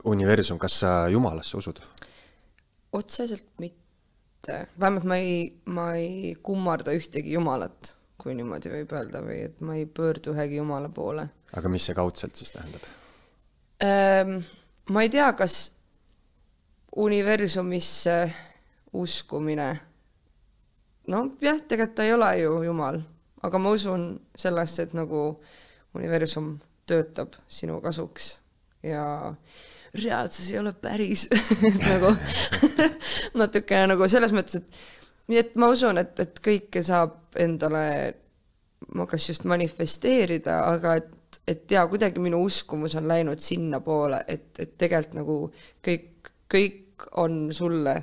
universum, kas sa Jumalasse usud? Otseselt mitte. Vähemalt ma ei kummarda ühtegi Jumalat, kui niimoodi võib öelda, või et ma ei pöördu ühegi Jumala poole. Aga mis see kaudselt siis tähendab? Ma ei tea, kas universumisse uskumine, jah, tegelikult ta ei ole ju Jumal, aga ma usun sellesse, et nagu universum töötab sinu kasuks ja reaalsus ei ole päris nagu natukene nagu selles mõttes, et ma usun, et kõike saab endale kas just manifesteerida, aga et kuidagi minu uskumus on läinud sinna poole, et tegelikult nagu kõik on sulle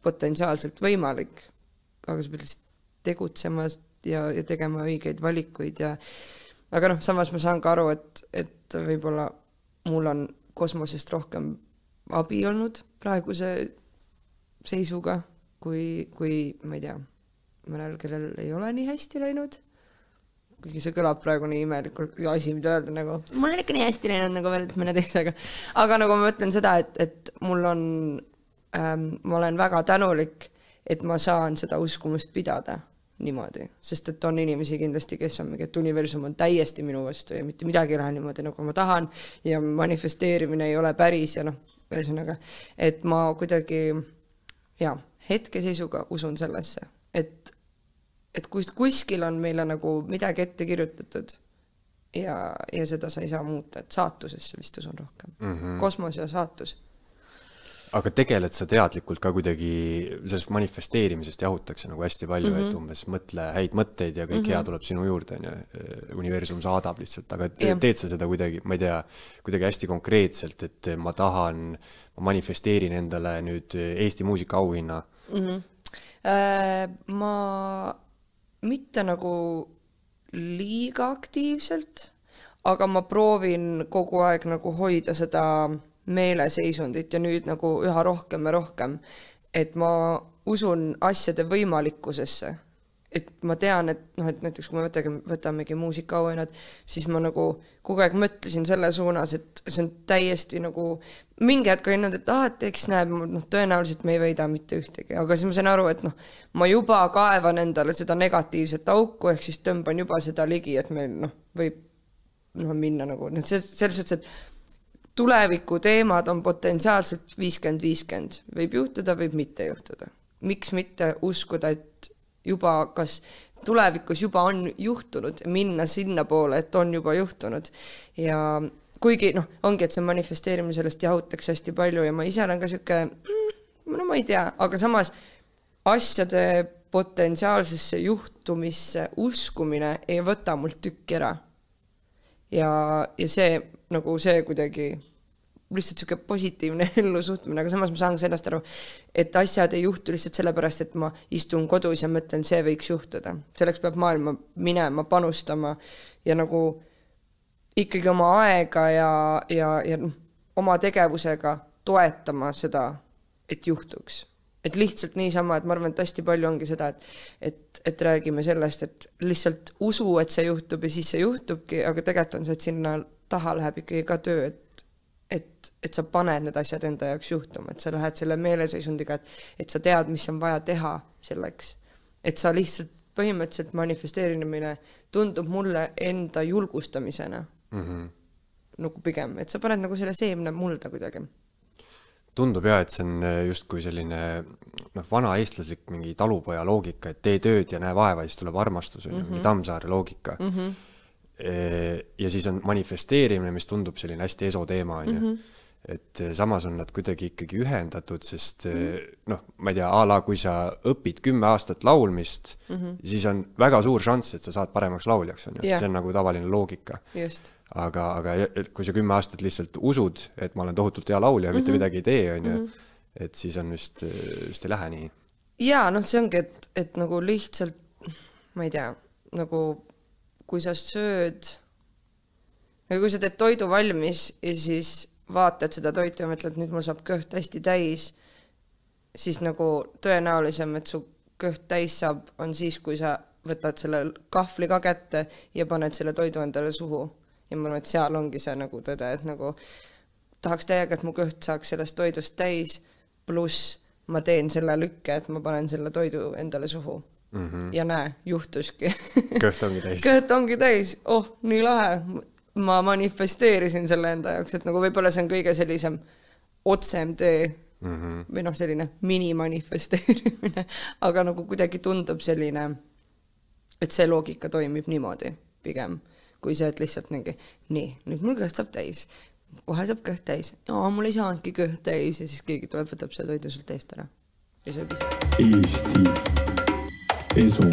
potentsiaalselt võimalik, aga sa pead lihtsalt tegutsema ja tegema õigeid valikuid aga samas ma saan ka aru, et võib-olla mul on kosmosest rohkem abi olnud praeguse seisuga, kui ma ei tea, mõnel, kellel ei ole nii hästi läinud. Kuigi see kõlab praegu nii imelikult asi, mida öelda nagu, mul on ikka nii hästi läinud nagu veel mõne teisega. Aga nagu ma mõtlen seda, et mul on, ma olen väga tänulik, et ma saan seda uskumust pidada niimoodi, sest et on inimesi kindlasti, kes on mingi, et universum on täiesti minu vastu ja mitte midagi ei lähe niimoodi, nagu ma tahan ja manifesteerimine ei ole päris ja ühesõnaga, et ma kuidagi hetkeseisuga usun sellesse, et kuskil on meile nagu midagi ette kirjutatud ja seda sa ei saa muuta, et saatusesse vist usun rohkem. Kosmos ja saatus. Aga tegeled sa teadlikult ka kuidagi sellest manifesteerimisest jahutakse nagu hästi palju, et umbes mõtle häid mõtteid ja kõik hea tuleb sinu juurde, universum saadab lihtsalt, aga teed sa seda kuidagi, ma ei tea, kuidagi hästi konkreetselt, et ma manifesteerin endale nüüd Eesti muusika auhinna? Ma mitte nagu liiga aktiivselt, aga ma proovin kogu aeg nagu hoida seda meeleseisundit ja nüüd nagu üha rohkem ja rohkem, et ma usun asjade võimalikkusesse. Et ma tean, et näiteks kui me võtamegi muusikaauhinnad, siis ma nagu kogu aeg mõtlesin selle suunas, et see on täiesti nagu mingi hetk oli et eks näeb, tõenäoliselt me ei võida mitte ühtegi, aga siis ma sain aru, et ma juba kaevan endale seda negatiivset auku, ehk siis tõmban juba seda ligi, et meil võib minna nagu, selles suhtes, et tuleviku teemad on potentsiaalselt 50-50. Võib juhtuda, võib mitte juhtuda. Miks mitte uskuda, et juba kas tulevikus juba on juhtunud, minna sinna poole, et on juba juhtunud. Ja kuigi ongi, et see manifesteerimine sellest jahutakse hästi palju ja ma ise olen ka siuke, ma ei tea, aga samas asjade potentsiaalsesse juhtumisse uskumine ei võta mul tükki ära. Ja see nagu see kuidagi lihtsalt siuke positiivne ellu suhtumine, aga samas ma saan sellest aru, et asjad ei juhtu lihtsalt sellepärast, et ma istun kodus ja mõtlen, see võiks juhtuda. Selleks peab maailma minema, panustama ja nagu ikkagi oma aega ja oma tegevusega toetama seda, et juhtuks. Et lihtsalt niisama, et ma arvan, et hästi palju ongi seda, et räägime sellest, et lihtsalt usu, et see juhtub ja siis see juhtubki, aga tegelikult on see, et sinna taha läheb ikkagi ka töö, et sa paned need asjad enda jaoks juhtuma, et sa lähed selle meeleseisundiga, et sa tead, mis on vaja teha selleks. Et sa lihtsalt põhimõtteliselt manifesteerimine tundub mulle enda julgustamisena. Nagu pigem, et sa paned nagu selle seemne mulda kuidagi. Tundub jah, et see on just kui selline vana eestlaslik mingi talupoja loogika, et tee tööd ja näe vaeva, siis tuleb armastus, mingi Tammsaare loogika. Ja siis on manifesteerimine, mis tundub selline hästi eso teema. Et samas on nad kuidagi ikkagi ühendatud, sest ma ei tea, kui sa õpid 10 aastat laulmist, siis on väga suur šanss, et sa saad paremaks lauljaks. See on nagu tavaline loogika. Just. Aga kui sa 10 aastat lihtsalt usud, et ma olen tohutult hea laulja ja mitte midagi ei tee, et siis on vist ei lähe nii. Jaa, see ongi, et nagu lihtsalt, ma ei tea, nagu kui sa sööd, kui sa teed toidu valmis ja siis vaatad seda toitu ja mõtled, nüüd mul saab kõht hästi täis, siis nagu tõenäolisem, et su kõht täis saab, on siis, kui sa võtad selle kahvli ka kätte ja paned selle toidu endale suhu. Ja ma arvan, et seal ongi see nagu tõde, et nagu tahaks täiega, et mu kõht saaks sellest toidust täis, pluss ma teen selle lükke, et ma panen selle toidu endale suhu. Ja näe, juhtuski. Kõht ongi täis. Kõht ongi täis. Nii lahe. Ma manifesteerisin selle enda jaoks, et nagu võib-olla see on kõige sellisem otsem tee või selline mini-manifesteerimine, aga nagu kuidagi tundub selline, et see loogika toimib niimoodi pigem, kui see, et lihtsalt nii, nüüd mul kõht saab täis. Kohe saab kõht täis. Mul ei saanudki kõht täis ja siis keegi tuleb, võtab seda toidu sult eest ära. Ja sööb ise. Eesti Esu.